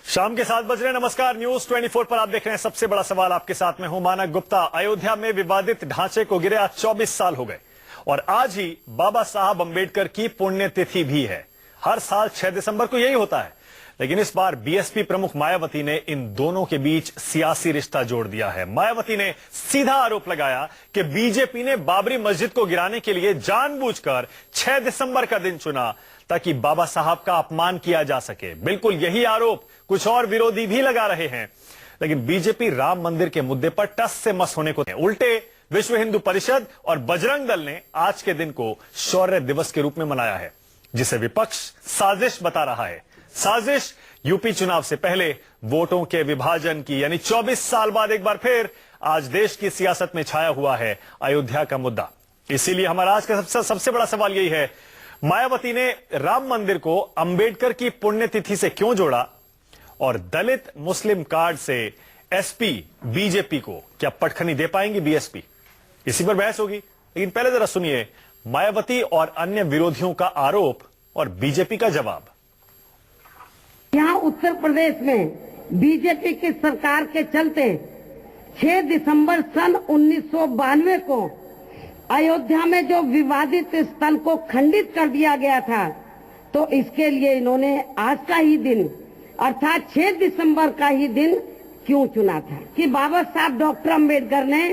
शाम के 7 बज रहे हैं। नमस्कार, न्यूज 24 पर आप देख रहे हैं सबसे बड़ा सवाल। आपके साथ में हूं मानक गुप्ता। अयोध्या में विवादित ढांचे को गिरे आज 24 साल हो गए और आज ही बाबा साहब अंबेडकर की पुण्यतिथि भी है। हर साल 6 दिसंबर को यही होता है, लेकिन इस बार बीएसपी प्रमुख मायावती ने इन दोनों के बीच सियासी रिश्ता जोड़ दिया है। मायावती ने सीधा आरोप लगाया कि बीजेपी ने बाबरी मस्जिद को गिराने के लिए जानबूझकर 6 दिसंबर का दिन चुना ताकि बाबा साहब का अपमान किया जा सके। बिल्कुल यही आरोप कुछ और विरोधी भी लगा रहे हैं, लेकिन बीजेपी राम मंदिर के मुद्दे पर टस से मस होने को उल्टे विश्व हिंदू परिषद और बजरंग दल ने आज के दिन को शौर्य दिवस के रूप में मनाया है, जिसे विपक्ष साजिश बता रहा है। साजिश यूपी चुनाव से पहले वोटों के विभाजन की, यानी 24 साल बाद एक बार फिर आज देश की सियासत में छाया हुआ है अयोध्या का मुद्दा। इसीलिए हमारा आज का सबसे बड़ा सवाल यही है, मायावती ने राम मंदिर को अंबेडकर की पुण्यतिथि से क्यों जोड़ा और दलित मुस्लिम कार्ड से एसपी बीजेपी को क्या पटखनी दे पाएंगी बीएसपी? इसी पर बहस होगी, लेकिन पहले जरा सुनिए मायावती और अन्य विरोधियों का आरोप और बीजेपी का जवाब। यहाँ उत्तर प्रदेश में बीजेपी की सरकार के चलते 6 दिसंबर सन 1992 को अयोध्या में जो विवादित स्थल को खंडित कर दिया गया था, तो इसके लिए इन्होंने आज का ही दिन अर्थात 6 दिसंबर का ही दिन क्यों चुना था कि बाबा साहब डॉक्टर अंबेडकर ने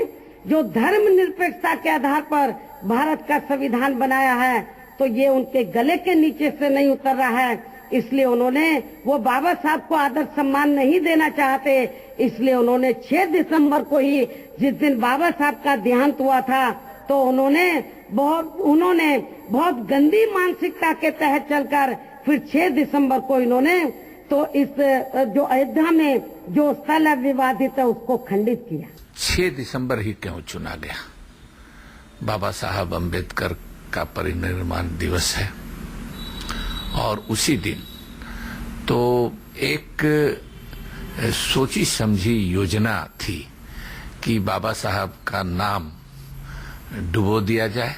जो धर्मनिरपेक्षता के आधार पर भारत का संविधान बनाया है, तो ये उनके गले के नीचे से नहीं उतर रहा है। इसलिए उन्होंने वो बाबा साहब को आदर सम्मान नहीं देना चाहते, इसलिए उन्होंने 6 दिसंबर को ही, जिस दिन बाबा साहब का देहांत हुआ था, तो उन्होंने बहुत गंदी मानसिकता के तहत चलकर फिर 6 दिसंबर को इन्होंने तो इस जो अयोध्या में जो स्थल विवादित है उसको खंडित किया। 6 दिसंबर ही क्यों चुना गया? बाबा साहब अंबेडकर का परिनिर्वाण दिवस है और उसी दिन तो एक सोची समझी योजना थी कि बाबा साहब का नाम डुबो दिया जाए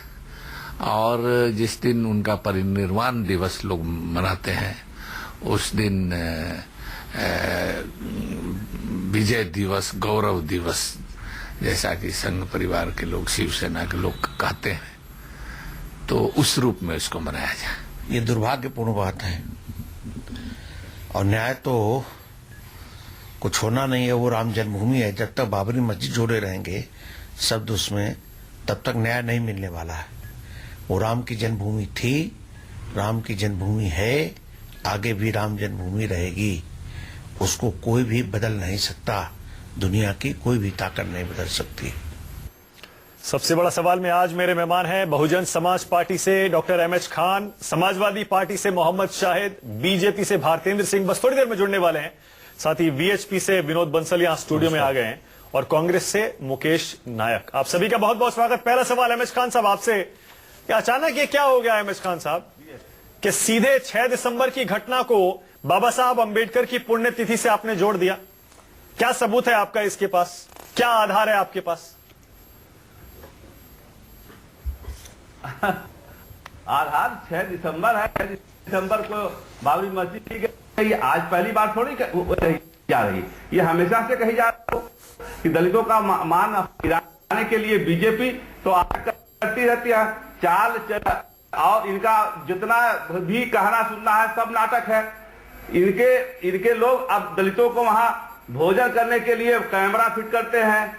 और जिस दिन उनका परिनिर्वाण दिवस लोग मनाते हैं उस दिन विजय दिवस, गौरव दिवस, जैसा कि संघ परिवार के लोग, शिवसेना के लोग कहते हैं, तो उस रूप में इसको मनाया जाए। ये दुर्भाग्यपूर्ण बात है और न्याय तो कुछ होना नहीं है। वो राम जन्मभूमि है, जब तक बाबरी मस्जिद जोड़े रहेंगे शब्द उसमें, तब तक न्याय नहीं मिलने वाला है। वो राम की जन्मभूमि थी, राम की जन्मभूमि है, आगे भी राम जन्मभूमि रहेगी। उसको कोई भी बदल नहीं सकता, दुनिया की कोई भी ताकत नहीं बदल सकती। सबसे बड़ा सवाल में आज मेरे मेहमान हैं बहुजन समाज पार्टी से doctor MH Khan, Samajwadi party से मोहम्मद शाहिद, बीजेपी से भारतेंद्र सिंह बस थोड़ी देर में जुड़ने वाले हैं, साथ ही वीएचपी से विनोद बंसल यहां स्टूडियो में आ गए हैं और कांग्रेस से मुकेश नायक। आप सभी का बहुत बहुत स्वागत। पहला सवाल एमएच खान साहब आपसे, क्या अचानक ये क्या हो गया एमएच खान साहब कि सीधे 6 दिसंबर की घटना को बाबा साहब अंबेडकर की पुण्यतिथि से आपने जोड़ दिया? क्या सबूत है आपका इसके पास? क्या आधार है आपके पास? आधार 6 दिसंबर है। 6 दिसंबर को बाबरी मस्जिद की गई, आज पहली बार थोड़ी जा रही, ये हमेशा से कही जा रही कि दलितों का मान गिराने के लिए बीजेपी तो आज करती रहती है चाल चल, और इनका जितना भी कहना सुनना है सब नाटक है। इनके लोग अब दलितों को वहां भोजन करने के लिए कैमरा फिट करते हैं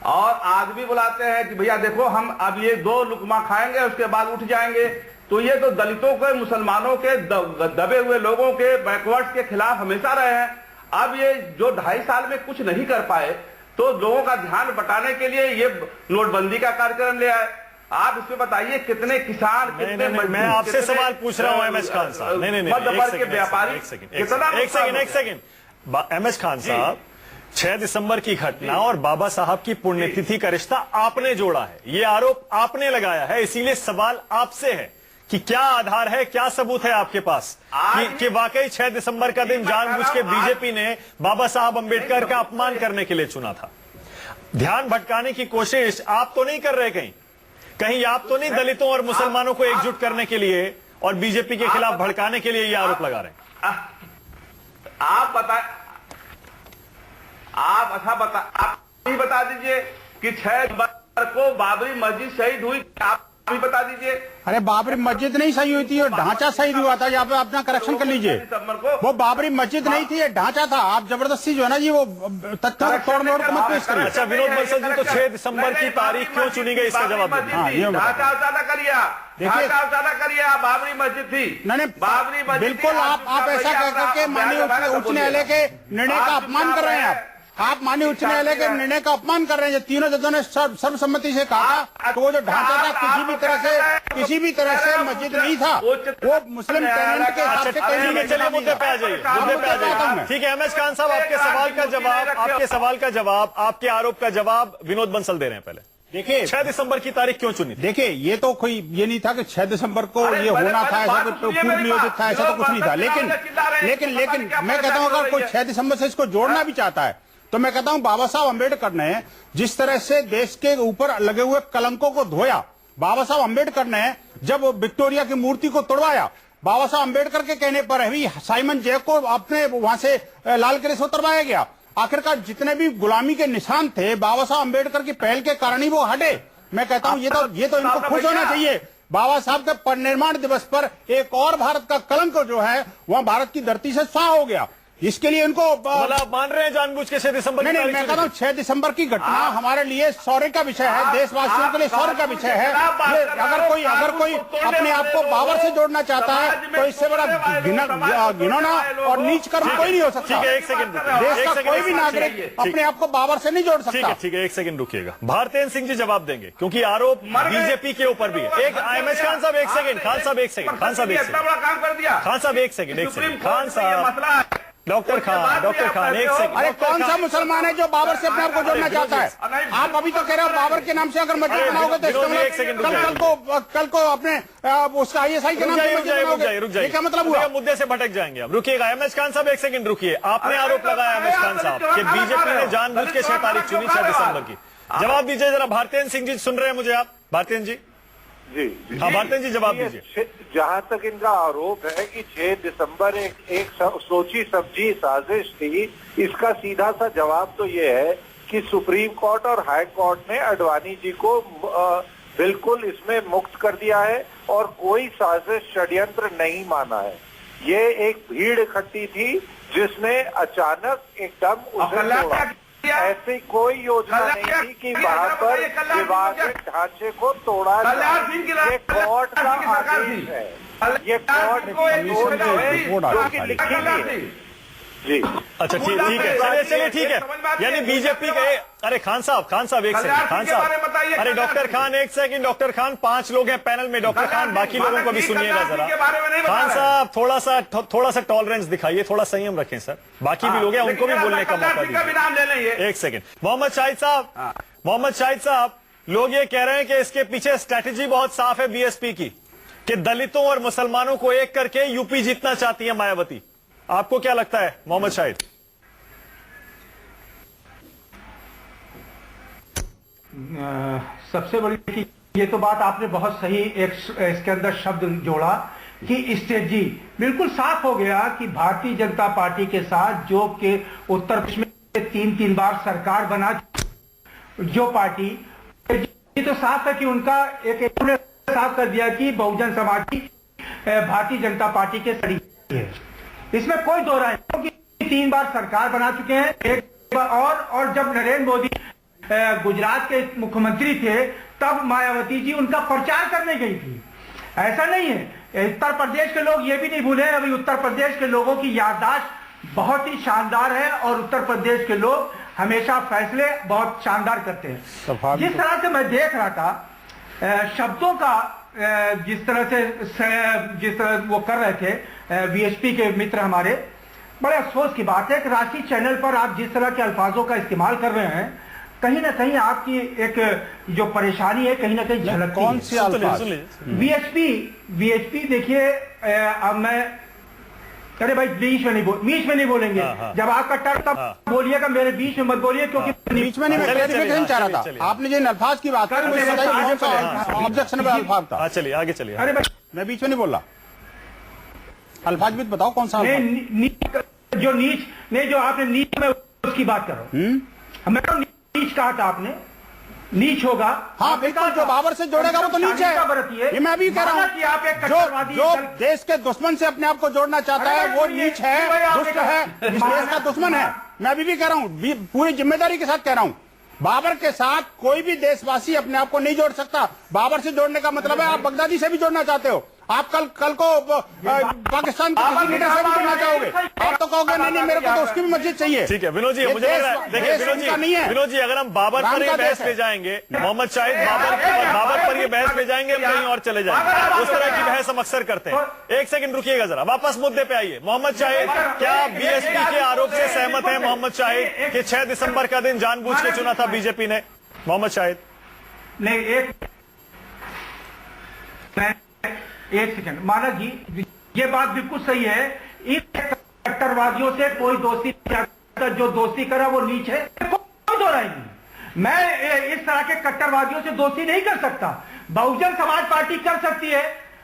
और आदमी बुलाते हैं कि भैया देखो हम अब ये 2 लुकमा खाएंगे उसके बाद उठ जाएंगे। तो ये तो दलितों के, मुसलमानों के, दबे हुए लोगों के, बैकवर्ड्स के खिलाफ हमेशा रहे हैं। अब ये जो 2.5 साल में कुछ नहीं कर पाए, तो लोगों का ध्यान बटाने के लिए ये नोटबंदी का कार्यक्रम ले आए। आप इसमें बताइए कितने किसान, कितने मैं आपसे सवाल पूछ रहा हूं एमएच खान साहब। नहीं, मध्य वर्ग के व्यापारी, एक सेकंड एमएच खान साहब, 6 दिसंबर की घटना और बाबा साहब की पुण्यतिथि का रिश्ता आपने जोड़ा है, ये आरोप आपने लगाया है, इसीलिए सवाल आपसे है कि क्या आधार है, क्या सबूत है आपके पास कि वाकई 6 दिसंबर का दिन जानबूझ के बीजेपी ने बाबा साहब अंबेडकर का अपमान करने के लिए चुना था? ध्यान भटकाने की कोशिश आप तो नहीं कर रहे, कहीं आप तो नहीं दलितों और मुसलमानों को एकजुट करने के लिए और बीजेपी के खिलाफ भड़काने के लिए ये आरोप लगा रहे हैं? आप ही बता दीजिए कि 6 दिसंबर को बाबरी मस्जिद शहीद हुई, आप भी बता दीजिए। अरे बाबरी मस्जिद नहीं सही हुई थी, और ढांचा सही हुआ था। यहाँ पे अपना करेक्शन कर लीजिए, वो बाबरी मस्जिद नहीं थी, ये ढांचा था। आप जबरदस्ती जो है ना जी, वो तथ्यों को तोड़ मोड़ के मत पेश करिए। अच्छा विनोद बंसल जी, तो 6 दिसंबर की तारीख क्यों चुनी गई, इसका जवाब दीजिए। ढांचा ज्यादा करिए, बाबरी मस्जिद थी। नहीं, बाबरी मस्जिद बिल्कुल आप ऐसा कह करके माननीय उच्च न्यायालय के निर्णय का अपमान कर रहे हैं। आप माननीय उच्च न्यायालय के निर्णय का अपमान कर रहे हैं। जो तीनों जजों ने सर्वसम्मति से कहा था तो वो जो ढांचा था किसी भी तरह से मस्जिद नहीं था, वो मुस्लिम टेनेंट के हिसाब से चलिए मुद्दे पे आ जाइए, मुद्दे पे आ जाइए। ठीक है अहमद खान साहब, आपके सवाल का जवाब, आपके आरोप का जवाब विनोद बंसल दे रहे हैं। पहले देखिए 6 दिसंबर की तारीख क्यों चुनी? देखिए ये तो कोई ये नहीं था कि 6 दिसंबर को ये होना था, ऐसा कुछ पूर्व नियोजित था, ऐसा तो कुछ नहीं था। लेकिन मैं कहता हूं अगर कोई 6 दिसंबर से इसको जोड़ना भी चाहता है तो मैं कहता हूं बाबा साहब अम्बेडकर ने जिस तरह से देश के ऊपर लगे हुए कलंकों को धोया, बाबा साहब अम्बेडकर ने जब विक्टोरिया की मूर्ति को तोड़वाया, बाबा साहब अम्बेडकर के कहने पर भी साइमन जे को अपने वहां से लाल किले से उतरवाया गया। आखिरकार जितने भी गुलामी के निशान थे, बाबा साहब अम्बेडकर की पहल के कारण ही वो हटे। मैं कहता हूं ये तो इनको खुश होना चाहिए। बाबा साहब के परिनिर्माण दिवस पर एक और भारत का कलंक जो है वह भारत की धरती से स्वाह हो गया। इसके लिए इनको मतलब मान रहे हैं जानबूझ के 6 दिसंबर? नहीं, मैं कहता हूं 6 दिसंबर की घटना हमारे लिए शौर्य का विषय है, देशवासियों के लिए शौर्य का विषय है। अगर कोई अपने आप को बाबर से जोड़ना चाहता है तो इससे बड़ा घिनौना और नीच कर्म कोई नहीं हो सकता। ठीक है, एक सेकंड, देश का कोई भी नागरिक अपने आप को बाबर से नहीं जोड़ सकता। ठीक है, एक सेकंड रुकिएगा। भारतेंद्र सिंह जी जवाब देंगे क्योंकि आरोप बीजेपी के ऊपर भी है। एक अहमद खान साहब एक सेकंड, खान साहब एक सेकंड, खान साहब एक सेकंड, खान साहब, डॉक्टर खान एक सेकंड। अरे कौन सा मुसलमान है जो बाबर से अपने आप को जोड़ना चाहता है? आप अभी तो कह रहे हो बाबर के नाम से अगर मस्जिद बनाओगे तो कल को अपने उसका ISI के नाम से मस्जिद बनाओगे, क्या मतलब हुआ? मुद्दे से भटक जाएंगे। अब रुकिएगा अहमद खान साहब एक सेकंड रुकिए। आपने आरोप लगाया अहमद खान साहब कि बीजेपी ने जानबूझ के 6 तारीख चुनी 6 दिसंबर की। जवाब दीजिए जरा। भारतेंद्र सिंह जी सुन रहे हैं मुझे आप? भारतेंद्र जी जी हाँ, भारतेंद्र जी जवाब दीजिए। जहां तक इनका आरोप है कि 6 दिसंबर एक सोची समझी साजिश थी, इसका सीधा सा जवाब तो ये है कि सुप्रीम कोर्ट और हाई कोर्ट ने अडवाणी जी को बिल्कुल इसमें मुक्त कर दिया है और कोई साजिश षड्यंत्र नहीं माना है। ये एक भीड़ इकट्ठी थी जिसने अचानक एकदम उसे तोड़ा। ऐसी कोई योजना नहीं थी कि वहां पर विवादित ढांचे को तोड़ा जाए। ये कोर्ट का आदेश है, ये कोर्ट की जो कि लिखी भी है। जी अच्छा ठीक है, चलिए ठीक है। यानी बीजेपी के अरे खान साहब एक सेकंड, खान साहब, अरे डॉक्टर खान एक सेकंड, डॉक्टर खान 5 लोग हैं पैनल में, डॉक्टर खान बाकी लोगों को भी सुनिएगा जरा। खान साहब थोड़ा सा टॉलरेंस दिखाइए, थोड़ा संयम रखें सर, बाकी भी लोग हैं उनको भी बोलने का मौका दीजिए। एक सेकंड मोहम्मद शाहिद साहब, लोग ये कह रहे हैं कि इसके पीछे स्ट्रैटेजी बहुत साफ है बीएसपी की कि दलितों और मुसलमानों को एक करके यूपी जीतना चाहती है मायावती। आपको क्या लगता है मोहम्मद शाहिद? सबसे बड़ी ये तो बात आपने बहुत सही इसके अंदर शब्द जोड़ा कि स्ट्रेटजी बिल्कुल साफ हो गया कि भारतीय जनता पार्टी के साथ जो के उत्तर प्रदेश में 3 बार सरकार बना जो पार्टी, ये तो साफ है कि उनका एक साफ कर दिया कि बहुजन समाज की भारतीय जनता पार्टी के सड़ी है। इसमें कोई दो राय नहीं, क्योंकि 3 बार सरकार बना चुके हैं। एक और जब नरेंद्र मोदी गुजरात के मुख्यमंत्री थे तब मायावती जी उनका प्रचार करने गई थी। ऐसा नहीं है। उत्तर प्रदेश के लोग ये भी नहीं भूले, अभी उत्तर प्रदेश के लोगों की याददाश्त बहुत ही शानदार है और उत्तर प्रदेश के लोग हमेशा फैसले बहुत शानदार करते हैं। जिस तरह से मैं देख रहा था शब्दों का जिस तरह वो कर रहे थे बीएसपी के मित्र हमारे, बड़े अफसोस की बात है कि राष्ट्रीय चैनल पर आप जिस तरह के अल्फाजों का इस्तेमाल कर रहे हैं, कहीं ना कहीं आपकी एक जो परेशानी है कहीं ना कहीं झलकती है। कौन सी अल्फाज? बीएसपी देखिए, अब मैं अरे भाई बीच में नहीं बोलेंगे। जब आपका टर्न तब बोलिएगा, मेरे बीच में मत बोलिए, क्योंकि बीच में नहीं चाह रहा था। आपने जिन अल्फाज की बात करी मुझे बताइए ऑब्जेक्शनेबल अल्फाज था। चलिए आगे चलिए। अरे भाई मैं बीच में नहीं बोल रहा, अल्फाज भी बताओ कौन सा जो नीच ने जो आपने नीच में उसकी बात करो। मैं तो नीच कहा था आपने, नीच होगा। हाँ बिल्कुल, जो बाबर से जोड़ेगा वो तो नीच है। ये मैं भी कह रहा हूँ, जो देश के दुश्मन से अपने आप को जोड़ना चाहता है वो नीच है, दुष्ट है, इस देश का दुश्मन है। मैं अभी भी कह रहा हूँ, पूरी जिम्मेदारी के साथ कह रहा हूँ, बाबर के साथ कोई भी देशवासी अपने आप को नहीं जोड़ सकता। बाबर से जोड़ने का मतलब है आप बगदादी से भी जोड़ना चाहते हो, आप कल को पाकिस्तान के किसी लीडर से भी जोड़ना चाहोगे, आप तो कहोगे नहीं मेरे को तो उसकी भी मस्जिद चाहिए। ठीक है विनोद जी, मुझे लग रहा है, देखिए विनोद जी अगर हम बाबर पर ये बहस ले जाएंगे, मोहम्मद शाहिद बाबर पर ये बहस ले जाएंगे, हम कहीं और चले जाएंगे। उस तरह की बहस हम अक्सर करते हैं। एक सेकंड रुकिएगा जरा, वापस मुद्दे पे आइए। मोहम्मद शाहिद, क्या बीएसपी के आरोप से सहमत है मोहम्मद शाहिद कि 6 दिसंबर का दिन जानबूझ के चुना था बीजेपी ने? मोहम्मद शाहिद नहीं, एक सेकंड मानक जी, ये बात बिल्कुल सही है। इन कट्टरवादियों से कोई दोस्ती, जो दोस्ती करा वो नीच है, कोई दो राय नहीं। मैं इस तरह के कट्टरवादियों से दोस्ती नहीं कर सकता। बहुजन समाज पार्टी कर सकती है,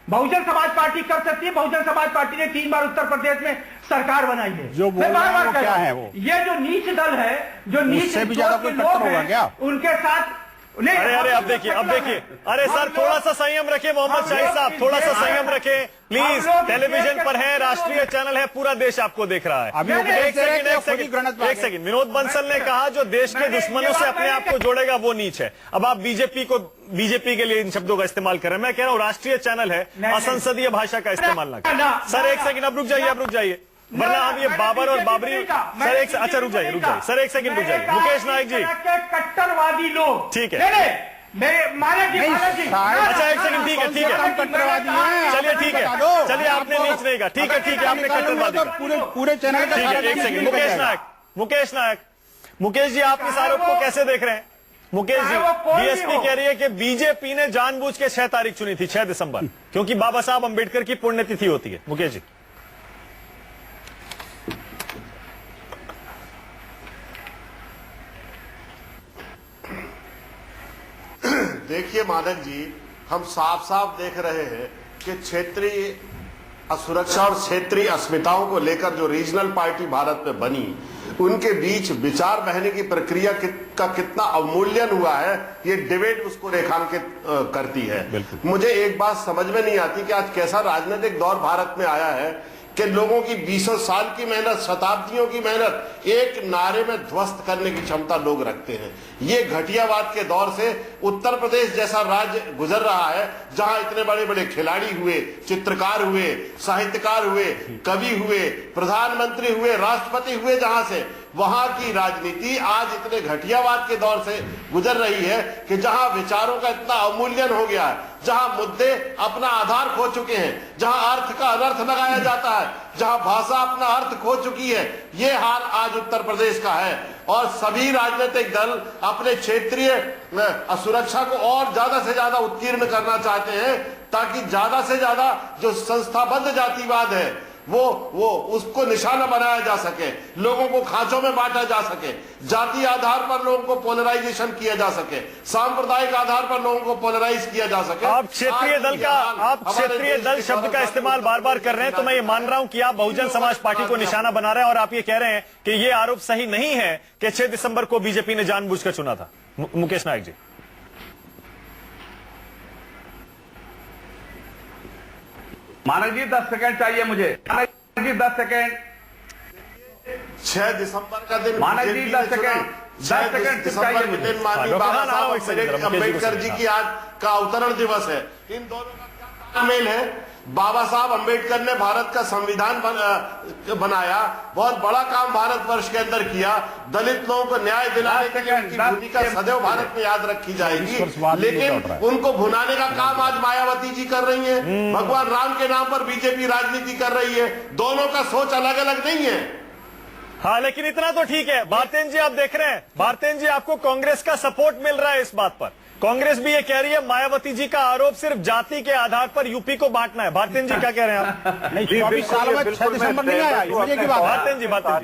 बहुजन समाज पार्टी कर सकती है। बहुजन समाज पार्टी ने 3 बार उत्तर प्रदेश में सरकार बनाई है। जो मैं बार-बार कह क्या रहा है हूं, वो? ये जो नीच दल है, जो नीच भी ज्यादा कोई लोग होगा क्या? हैं, उनके साथ अरे अब देखिए, अरे सर थोड़ा सा संयम रखें मोहम्मद शाहिद साहब, थोड़ा सा संयम रखें प्लीज। टेलीविजन पर है, राष्ट्रीय चैनल है, पूरा देश आपको देख रहा है। एक सेकंड, विनोद बंसल ने कहा जो देश के दुश्मनों से अपने आप को जोड़ेगा वो नीच है। अब आप बीजेपी के लिए इन शब्दों का इस्तेमाल कर रहे हैं। मैं कह रहा हूं राष्ट्रीय चैनल है, असंसदीय भाषा का इस्तेमाल ना करें। सर एक सेकंड, अब रुक जाइए, वरना हम ये बाबर और बाबरी, सर एक, अच्छा रुक जाइए सर, एक सेकंड रुक जाइए। मुकेश नायक जी, कट्टरवादी लोग, ठीक है, मानक जी, अच्छा एक सेकंड, ठीक है, चलिए ठीक है, चलिए आपने नीच नहीं कहा, ठीक है, आपने कट्टरवादी पूरे चैनल का, ठीक है। एक सेकंड, मुकेश नायक, मुकेश जी आप इस आरोप को कैसे देख रहे हैं? मुकेश जी, बीएसपी कह रही है कि बीजेपी ने जानबूझ के 6 तारीख चुनी थी, 6 दिसंबर, क्योंकि बाबा साहब अंबेडकर की पुण्यतिथि होती है। मुकेश जी देखिए मानक जी, हम साफ साफ देख रहे हैं कि क्षेत्रीय सुरक्षा और क्षेत्रीय अस्मिताओं को लेकर जो रीजनल पार्टी भारत में बनी, उनके बीच विचार बहने की प्रक्रिया का कितना अवमूल्यन हुआ है, ये डिबेट उसको रेखांकित करती है। मुझे एक बात समझ में नहीं आती कि आज कैसा राजनीतिक दौर भारत में आया है कि लोगों की 20 साल की मेहनत, शताब्दियों की मेहनत एक नारे में ध्वस्त करने की क्षमता लोग रखते हैं। ये घटियावाद के दौर से उत्तर प्रदेश जैसा राज्य गुजर रहा है, जहां इतने बड़े बड़े खिलाड़ी हुए, चित्रकार हुए, साहित्यकार हुए, कवि हुए, प्रधानमंत्री हुए, राष्ट्रपति हुए, जहां से वहां की राजनीति आज इतने घटियावाद के दौर से गुजर रही है कि जहां विचारों का इतना अवमूल्यन हो गया है, जहां मुद्दे अपना आधार खो चुके हैं, जहां अर्थ का अनर्थ लगाया जाता है, जहां भाषा अपना अर्थ खो चुकी है, ये हाल आज उत्तर प्रदेश का है। और सभी राजनीतिक दल अपने क्षेत्रीय सुरक्षा को और ज्यादा से ज्यादा उत्कीर्ण करना चाहते हैं, ताकि ज्यादा से ज्यादा जो संस्थाबद्ध जातिवाद है वो उसको निशाना बनाया जा सके, लोगों को खांचों में बांटा जा सके, जाति आधार पर लोगों को पोलराइजेशन किया जा सके, सांप्रदायिक आधार पर लोगों को पोलराइज किया जा सके। आप क्षेत्रीय दल शब्द का इस्तेमाल बार बार कर रहे हैं, तो मैं ये मान रहा हूं कि आप बहुजन समाज पार्टी को निशाना बना रहे हैं, और आप ये कह रहे हैं कि ये आरोप सही नहीं है कि 6 दिसंबर को बीजेपी ने जानबूझकर चुना था। मुकेश नायक जी, मानक जी 10 सेकंड चाहिए मुझे, मानक जी 10 सेकंड। 6 दिसंबर का दिन, मानक जी 10 सेकंड, 10 सेकंड दिसंबर के दिन माननीय बाबा साहब अम्बेडकर जी की आज का अवतरण दिवस है। इन दोनों का क्या तालमेल है? बाबा साहब अम्बेडकर ने भारत का संविधान बनाया, बहुत बड़ा काम भारतवर्ष के अंदर किया, दलित लोगों को न्याय दिलाने के लिए उनकी भूमिका सदैव भारत में याद रखी जाएगी, लेकिन उनको भुनाने का काम आज मायावती जी कर रही हैं, भगवान राम के नाम पर बीजेपी राजनीति कर रही है। दोनों का सोच अलग अलग नहीं है। हाँ, लेकिन इतना तो ठीक है भारतेंद्र जी, आप देख रहे हैं भारतेंद्र जी, आपको कांग्रेस का सपोर्ट मिल रहा है इस बात पर। कांग्रेस भी ये कह रही है मायावती जी का आरोप सिर्फ जाति के आधार पर यूपी को बांटना है। भारतेंद्र जी क्या कह रहे हैं आप? नहीं, 24 साल में 6 दिसंबर नहीं आया, मुझे की बात भारतेंद्र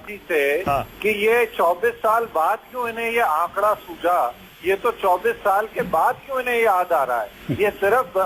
जी से कि ये 24 साल बाद क्यों इन्हें ये आंकड़ा सूझा, ये तो 24 साल के बाद क्यों इन्हें याद आ रहा है? ये सिर्फ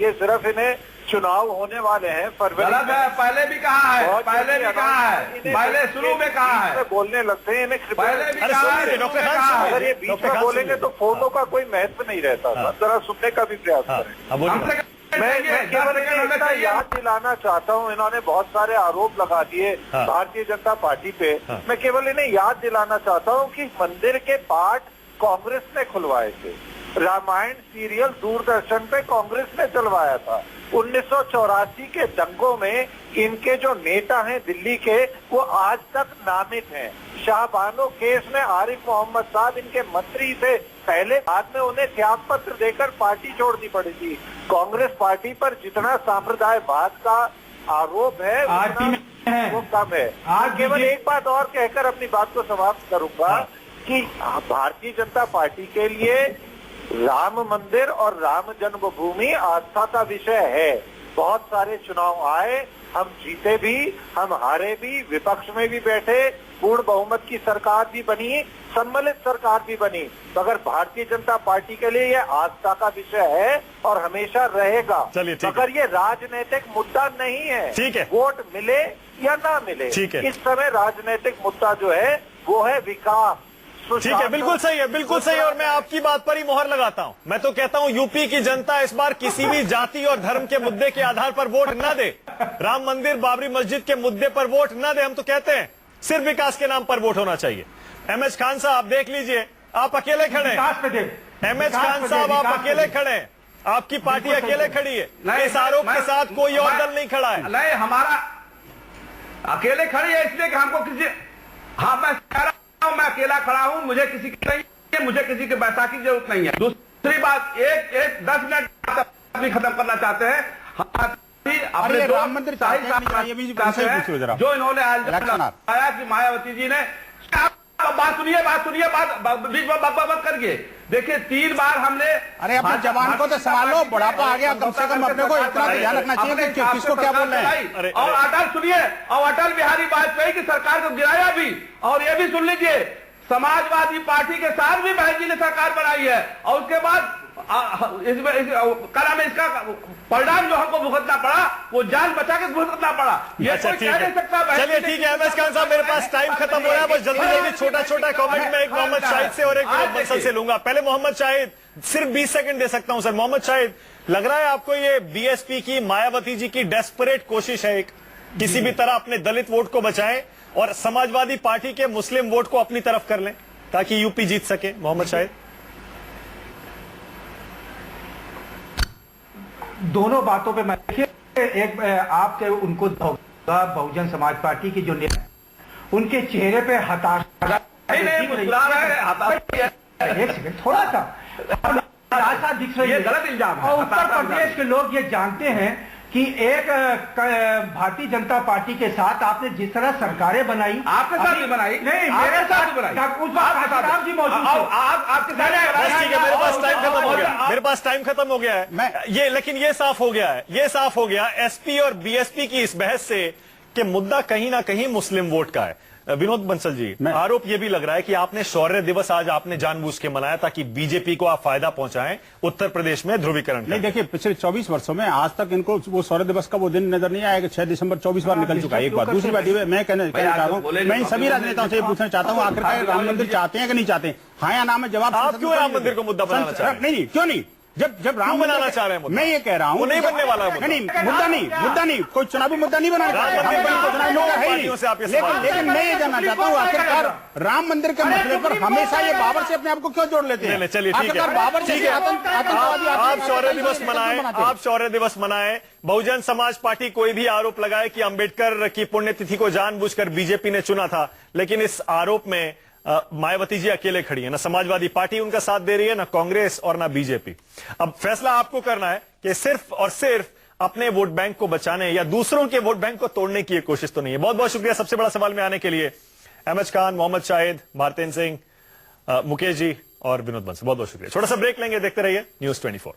ये सिर्फ इन्हें चुनाव होने वाले हैं फरवरी गलत है, पहले भी कहा है, बहुत पहले भी जल्दी कहा है, इन्हें पहले शुरू में कहा है, बीच में बोलने लगते हैं, इन्हें पहले भी अरे कहा सुनिए, है, डॉक्टर शुरू में खान कहा है। अगर ये बीच डॉक्टर में खान बोलेंगे सुनिए। तो फोटो का कोई महत्व नहीं रहता था। जरा सुनने का भी प्रयास करें। अब बोलिए। मैं केवल इन्हें इतना याद दिलाना चाहता हूँ, इन्होंने बहुत सारे आरोप लगा दिए हाँ। भारतीय जनता पार्टी पे। हाँ। मैं केवल इन्हें याद दिलाना चाहता हूँ कि मंदिर के पाठ कांग्रेस ने खुलवाए थे। रामायण सीरियल दूरदर्शन पे कांग्रेस ने चलवाया था। 1984 के दंगों में इनके जो नेता हैं दिल्ली के, वो आज तक नामित हैं। शाहबानो केस में आरिफ मोहम्मद साहब इनके मंत्री थे पहले, बाद में उन्हें त्याग पत्र देकर पार्टी छोड़नी पड़ी थी। कांग्रेस पार्टी पर जितना सांप्रदायवाद का आरोप है आज भी उतना है। वो कम है। आज केवल भी- एक बात और कहकर अपनी बात को समाप्त करूंगा कि भारतीय जनता पार्टी के लिए राम मंदिर और राम जन्मभूमि आस्था का विषय है। बहुत सारे चुनाव आए, हम जीते भी, हम हारे भी, विपक्ष में भी बैठे, पूर्ण बहुमत की सरकार भी बनी, सम्मिलित सरकार भी बनी, मगर भारतीय जनता पार्टी के लिए यह आस्था का विषय है और हमेशा रहेगा। चलिए, ठीक है। मगर ये राजनीतिक मुद्दा नहीं है। ठीक है। वोट मिले या ना मिले, ठीक है। इस समय राजनीतिक मुद्दा जो है वो है विकास। ठीक है, बिल्कुल सही है, बिल्कुल सही है। और मैं आपकी बात पर ही मोहर लगाता हूं। मैं तो कहता हूं यूपी की जनता इस बार किसी भी जाति और धर्म के मुद्दे के आधार पर वोट न दे। राम मंदिर, बाबरी मस्जिद के मुद्दे पर वोट न दे। हम तो कहते हैं सिर्फ विकास के नाम पर वोट होना चाहिए। एमएच खान साहब देख लीजिए, आप अकेले खड़े विकास पे दे। हैं। एमएच विकास खान पे दे, साहब आप विकास पे अकेले दे। खड़े हैं। आपकी पार्टी बिल्कुल सही अकेले है। खड़ी है। नहीं, इस आरोप के मैं- साथ कोई और मैं- दल नहीं खड़ा है। नहीं, हमारा अकेले खड़ी है इसलिए कि हमको किसी, हाँ मैं कह रहा हूं मैं अकेला खड़ा हूं, मुझे किसी की नहीं है, मुझे किसी के बैसाखी की जरूरत नहीं है। दूसरी बात, एक 10 मिनट भी खत्म करना चाहते हैं। अरे ये राम मंदिर चाहते हैं, नहीं, ये भी उनसे ही पूछो जरा। जो इन्होंने आज इलेक्शन आ- आया कि मायावती जी ने बात सुनिए बीच में बकवास करिए। देखिए 3 बार हमने, अरे अपने जवान को तो संभालो, बुढ़ापा आ गया, कम से कम अपने को इतना तो ध्यान रखना चाहिए कि किसको क्या बोल रहे हैं। और अटल सुनिए, और अटल बिहारी वाजपेयी की सरकार को गिराया भी। और ये भी सुन लीजिए, समाजवादी पार्टी के साथ भी बहन जी ने सरकार बनाई है। और उसके बाद क्या नाम है इसका परिणाम जो हमको भुगतना पड़ा, वो जान बचा के भुगतना पड़ा। ये अच्छा, कोई ठीक कह है। नहीं सकता। बहन चलिए जी ठीक है एमएस खान साहब, मेरे पास टाइम खत्म हो रहा है। बस जल्दी जल्दी छोटा कमेंट में एक मोहम्मद शाहिद से और एक विनोद बंसल से लूंगा। पहले मोहम्मद शाहिद, सिर्फ 20 सेकंड दे सकता हूं सर। मोहम्मद शाहिद, लग रहा है आपको ये बीएसपी की, मायावती जी की डेस्परेट कोशिश है, एक किसी भी तरह अपने दलित वोट को बचाएं और समाजवादी पार्टी के मुस्लिम वोट को अपनी तरफ कर लें ताकि यूपी जीत सके? मोहम्मद शाहिद, दोनों बातों पे मैं देखिए, एक आपके उनको बहुजन समाज पार्टी की जो नेता उनके चेहरे पे हताशा नहीं, मुस्कुरा रहे हैं, हताशा। एक सेकंड, थोड़ा सा हताशा दिख रही ये है। गलत इल्जाम है। और उत्तर प्रदेश के लोग ये जानते हैं कि एक भारतीय जनता पार्टी के साथ आपने जिस तरह सरकारें बनाई, आपके साथ भी बनाई, नहीं आपके मेरे साथ भी बनाई, उस वक्त काशीराम जी मौजूद थे। आपके बस ठीक है, मेरे पास टाइम खत्म हो गया, साथ मेरे पास टाइम खत्म हो गया है। ये लेकिन ये साफ हो गया है, ये साफ हो गया एसपी और बीएसपी की इस बहस से कि मुद्दा कहीं ना कहीं मुस्लिम वोट का है। विनोद बंसल जी, आरोप ये भी लग रहा है कि आपने शौर्य दिवस आज आपने जानबूझ के मनाया ताकि बीजेपी को आप फायदा पहुंचाएं उत्तर प्रदेश में ध्रुवीकरण। नहीं देखिए, पिछले 24 वर्षों में आज तक इनको वो शौर्य दिवस का वो दिन नजर नहीं आया कि 6 दिसंबर 24 बार निकल चुका है। एक बात, दूसरी बात ये मैं कहना चाहता हूँ, मैं इन सभी राजनेताओं से ये पूछना चाहता हूँ, आखिरकार राम मंदिर चाहते हैं कि नहीं चाहते? हाँ या ना में जवाब। आप क्यों राम मंदिर को मुद्दा बनाना चाह रहे हैं? नहीं, क्यों नहीं? जब राम बनाना चाह रहे हैं मुद्दा? मैं ये कह रहा हूँ वो नहीं बनने वाला है मुद्दा। नहीं, मुद्दा नहीं, कोई चुनावी मुद्दा नहीं बनाना राम मंदिर पार्टियों से आप ये सवाल लेकिन मैं ये जानना चाहता हूँ, आखिरकार राम मंदिर के मसले पर हमेशा ये बाबर से अपने आप को क्यों जोड़ लेते हैं? चलिए ठीक है, बाबर ठीक है। आप शौर्य दिवस मनाएं, आप शौर्य दिवस मनाएं। बहुजन समाज पार्टी कोई भी आरोप लगाए कि अंबेडकर की पुण्यतिथि को जानबूझकर बीजेपी ने चुना था, लेकिन इस आरोप में मायावती जी अकेले खड़ी है, ना समाजवादी पार्टी उनका साथ दे रही है, ना कांग्रेस और ना बीजेपी। अब फैसला आपको करना है कि सिर्फ और सिर्फ अपने वोट बैंक को बचाने या दूसरों के वोट बैंक को तोड़ने की कोशिश तो नहीं है। बहुत बहुत शुक्रिया सबसे बड़ा सवाल में आने के लिए एमएच खान, मोहम्मद शाहिद, भारतेंद्र सिंह, मुकेश जी और विनोद बंसल, बहुत बहुत शुक्रिया। छोटा सा ब्रेक लेंगे, देखते रहिए न्यूज़ 24।